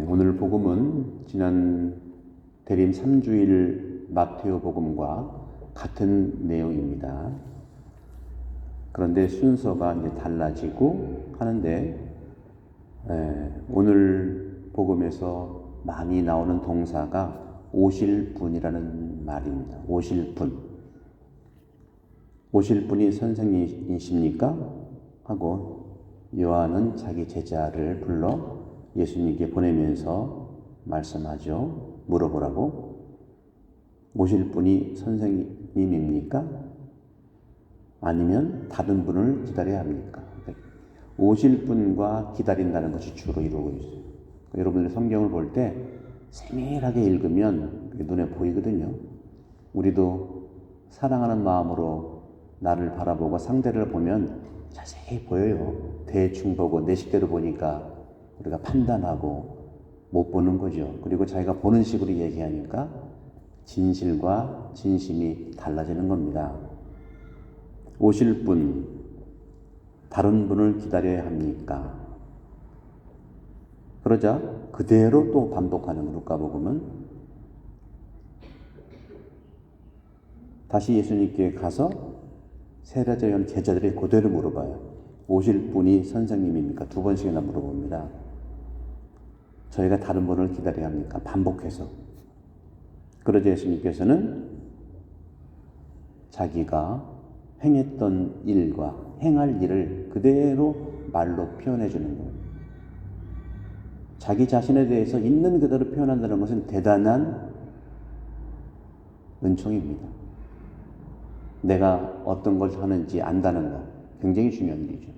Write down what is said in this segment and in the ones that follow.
오늘 복음은 지난 대림 3주일 마테오 복음과 같은 내용입니다. 그런데 순서가 이제 달라지고 하는데 오늘 복음에서 많이 나오는 동사가 오실 분이라는 말입니다. 오실 분. 오실 분이 선생님이십니까? 하고 요한은 자기 제자를 불러 예수님께 보내면서 말씀하죠. 물어보라고. 오실 분이 선생님입니까? 아니면 다른 분을 기다려야 합니까? 오실 분과 기다린다는 것이 주로 이루고 있어요. 여러분들이 성경을 볼 때 세밀하게 읽으면 눈에 보이거든요. 우리도 사랑하는 마음으로 나를 바라보고 상대를 보면 자세히 보여요. 대충 보고 내 식대로 보니까 우리가 판단하고 못 보는 거죠. 그리고 자기가 보는 식으로 얘기하니까 진실과 진심이 달라지는 겁니다. 오실 분, 다른 분을 기다려야 합니까? 그러자 그대로 또 반복하는 루카복음은 다시 예수님께 가서 세례자연 제자들이 그대로 물어봐요. 오실 분이 선생님입니까? 2번씩이나 물어봅니다. 저희가 다른 분을 기다려야 합니까? 반복해서. 그러자 예수님께서는 자기가 행했던 일과 행할 일을 그대로 말로 표현해 주는 거예요. 자기 자신에 대해서 있는 그대로 표현한다는 것은 대단한 은총입니다. 내가 어떤 걸 하는지 안다는 것, 굉장히 중요한 일이죠.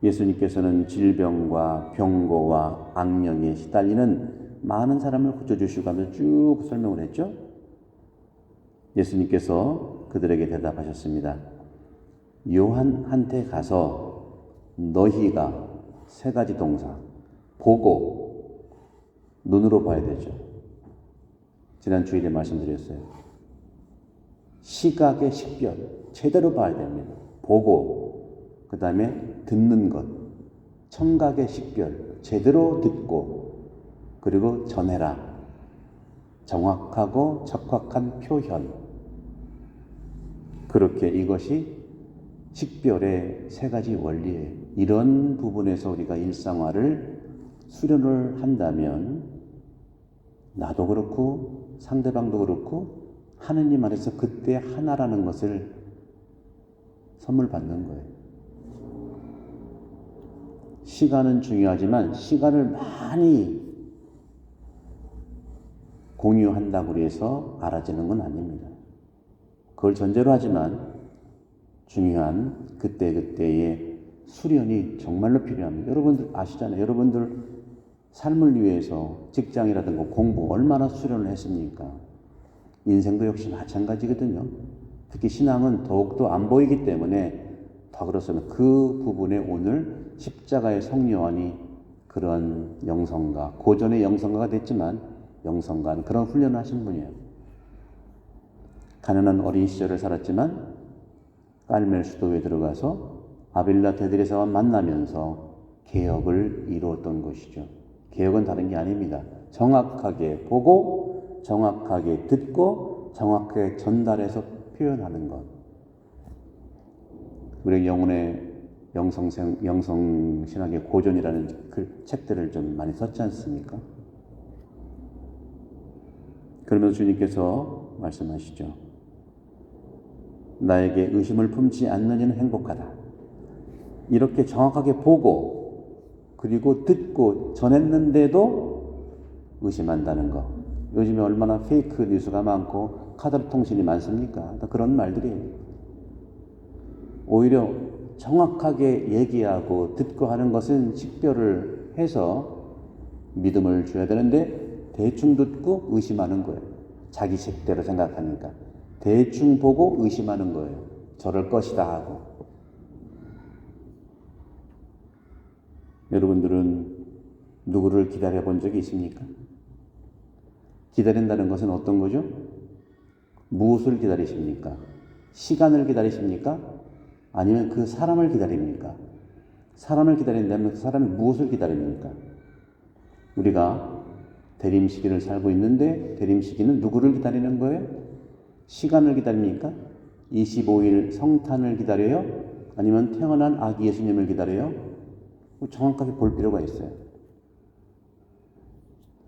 예수님께서는 질병과 병고와 악령에 시달리는 많은 사람을 고쳐주시고 하면서 쭉 설명을 했죠. 예수님께서 그들에게 대답하셨습니다. 요한한테 가서 너희가 3가지 동사, 보고, 눈으로 봐야 되죠. 지난 주일에 말씀드렸어요. 시각의 식별, 제대로 봐야 됩니다. 보고, 그 다음에 듣는 것, 청각의 식별, 제대로 듣고, 그리고 전해라. 정확하고 적확한 표현. 그렇게 이것이 식별의 3가지 원리예요. 이런 부분에서 우리가 일상화를 수련을 한다면 나도 그렇고 상대방도 그렇고 하느님 안에서 그때 하나라는 것을 선물 받는 거예요. 시간은 중요하지만 시간을 많이 공유한다고 해서 알아지는 건 아닙니다. 그걸 전제로 하지만 중요한 그때그때의 수련이 정말로 필요합니다. 여러분들 아시잖아요. 여러분들 삶을 위해서 직장이라든가 공부 얼마나 수련을 했습니까? 인생도 역시 마찬가지거든요. 특히 신앙은 더욱더 안 보이기 때문에 더 그렇습니다. 그 부분에 오늘 십자가의 성요한이 그런 영성가, 고전의 영성가가 됐지만 영성가는 그런 훈련을 하신 분이에요. 가난한 어린 시절을 살았지만 깔멜 수도에 들어가서 아빌라 대드레사와 만나면서 개혁을 이루었던 것이죠. 개혁은 다른 게 아닙니다. 정확하게 보고 정확하게 듣고 정확하게 전달해서 표현하는 것. 우리 영혼의 영성신학의 고전이라는 그 책들을 좀 많이 썼지 않습니까? 그러면서 주님께서 말씀하시죠. 나에게 의심을 품지 않는 이는 행복하다. 이렇게 정확하게 보고 그리고 듣고 전했는데도 의심한다는 거. 요즘에 얼마나 페이크 뉴스가 많고 카더라 통신이 많습니까? 그런 말들이에요. 오히려 정확하게 얘기하고 듣고 하는 것은 식별을 해서 믿음을 줘야 되는데 대충 듣고 의심하는 거예요. 자기 식대로 생각하니까. 대충 보고 의심하는 거예요. 저럴 것이다 하고. 여러분들은 누구를 기다려 본 적이 있습니까? 기다린다는 것은 어떤 거죠? 무엇을 기다리십니까? 시간을 기다리십니까? 아니면 그 사람을 기다립니까? 사람을 기다린다면 그 사람이 무엇을 기다립니까? 우리가 대림 시기를 살고 있는데 대림 시기는 누구를 기다리는 거예요? 시간을 기다립니까? 25일 성탄을 기다려요? 아니면 태어난 아기 예수님을 기다려요? 정확하게 볼 필요가 있어요.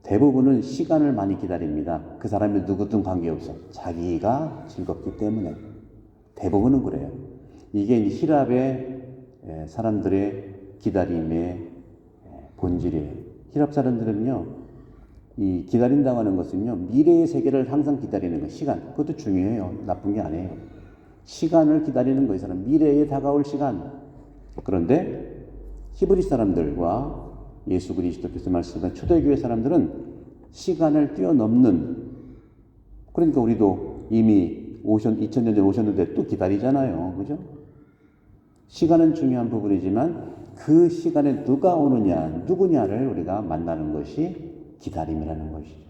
대부분은 시간을 많이 기다립니다. 그 사람이 누구든 관계없어. 자기가 즐겁기 때문에. 대부분은 그래요. 이게 히랍의 사람들의 기다림의 본질이에요. 히랍 사람들은요, 이 기다린다고 하는 것은요, 미래의 세계를 항상 기다리는 거예요. 시간. 그것도 중요해요. 나쁜 게 아니에요. 시간을 기다리는 거예요. 사람. 미래에 다가올 시간. 그런데 히브리 사람들과 예수 그리스도께서 말씀하신 초대교회 사람들은 시간을 뛰어넘는, 그러니까 우리도 이미 2000년 전에 오셨는데 또 기다리잖아요. 그죠? 시간은 중요한 부분이지만 그 시간에 누가 오느냐, 누구냐를 우리가 만나는 것이 기다림이라는 것이죠.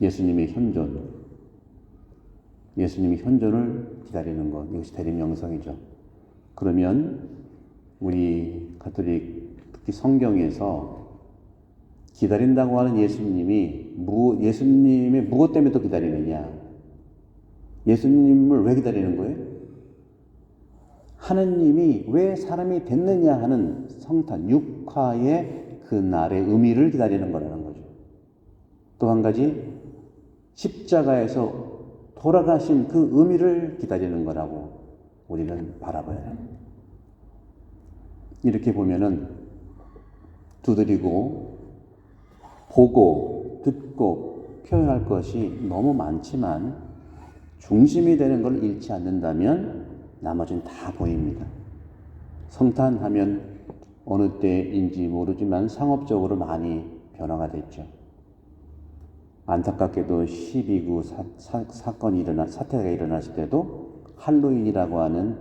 예수님의 현존을 기다리는 것, 이것이 대림 영성이죠. 그러면 우리 가톨릭 특히 성경에서 기다린다고 하는 예수님의 무엇 때문에 또 기다리느냐? 예수님을 왜 기다리는 거예요? 하느님이 왜 사람이 됐느냐 하는 성탄, 육화의 그 날의 의미를 기다리는 거라는 거죠. 또 한 가지, 십자가에서 돌아가신 그 의미를 기다리는 거라고 우리는 바라봐야 합니다. 이렇게 보면은 두드리고 보고 듣고 표현할 것이 너무 많지만 중심이 되는 걸 잃지 않는다면 나머지는 다 보입니다. 성탄하면 어느 때인지 모르지만 상업적으로 많이 변화가 됐죠. 안타깝게도 12구 사태가 일어났을 때도 할로윈이라고 하는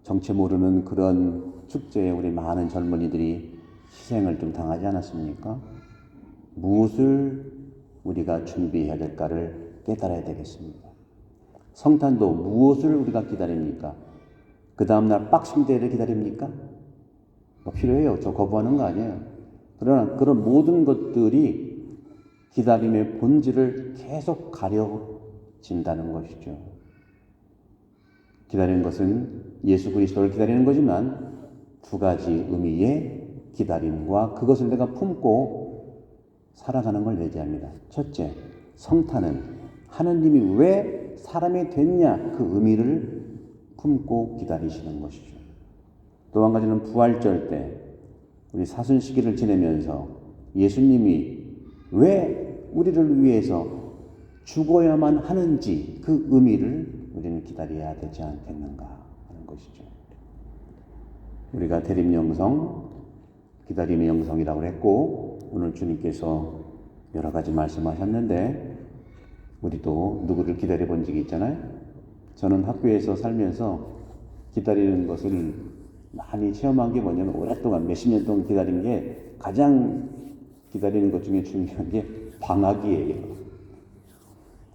정체 모르는 그런 축제에 우리 많은 젊은이들이 희생을 좀 당하지 않았습니까? 무엇을 우리가 준비해야 될까를 깨달아야 되겠습니다. 성탄도 무엇을 우리가 기다립니까? 그 다음날 박싱데이를 기다립니까? 필요해요. 저 거부하는 거 아니에요. 그러나 그런 모든 것들이 기다림의 본질을 계속 가려진다는 것이죠. 기다리는 것은 예수 그리스도를 기다리는 거지만 두 가지 의미의 기다림과 그것을 내가 품고 살아가는 걸 얘기합니다. 첫째, 성탄은 하느님이 왜 사람이 됐냐 그 의미를 품고 기다리시는 것이죠. 또 한 가지는 부활절 때 우리 사순 시기를 지내면서 예수님이 왜 우리를 위해서 죽어야만 하는지 그 의미를 우리는 기다려야 되지 않겠는가 하는 것이죠. 우리가 대림 영성, 기다림의 영성이라고 했고 오늘 주님께서 여러 가지 말씀하셨는데 우리도 누구를 기다려 본 적이 있잖아요. 저는 학교에서 살면서 기다리는 것을 많이 체험한 게 뭐냐면 오랫동안 몇십 년 동안 기다린 게 가장 기다리는 것 중에 중요한 게 방학이에요.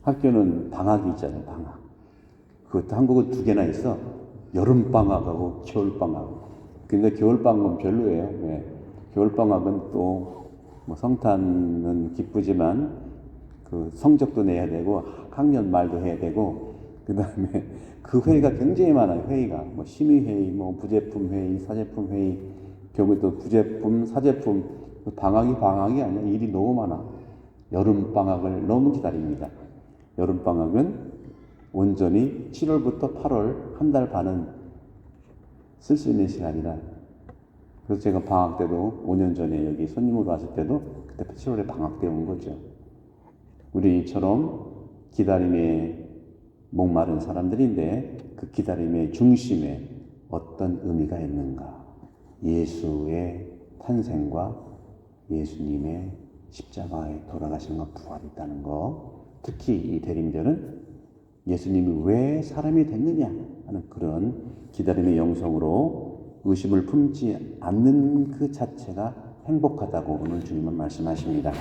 학교는 방학이 있잖아요. 방학. 그것도 한국은 두 개나 있어. 여름방학하고 겨울방학. 근데 겨울방학은 별로예요. 왜? 겨울방학은 또 뭐 성탄은 기쁘지만 그 성적도 내야 되고 학년 말도 해야 되고 그 다음에 그 회의가 굉장히 많아요. 회의가 뭐 심의회의, 뭐 부제품 회의, 사제품 회의, 경우도 부제품, 사제품 방학이 아니야. 일이 너무 많아. 여름방학을 너무 기다립니다. 여름방학은 온전히 7월부터 8월 한 달 반은 쓸 수 있는 시간이라. 그래서 제가 방학 때도 5년 전에 여기 손님으로 왔을 때도 그때 7월에 방학 때 온 거죠. 우리처럼 기다림에 목마른 사람들인데 그 기다림의 중심에 어떤 의미가 있는가? 예수의 탄생과 예수님의 십자가에 돌아가심과 부활이 있다는 거. 특히 이 대림절은 예수님이 왜 사람이 됐느냐 하는 그런 기다림의 영성으로 의심을 품지 않는 그 자체가 행복하다고 오늘 주님은 말씀하십니다.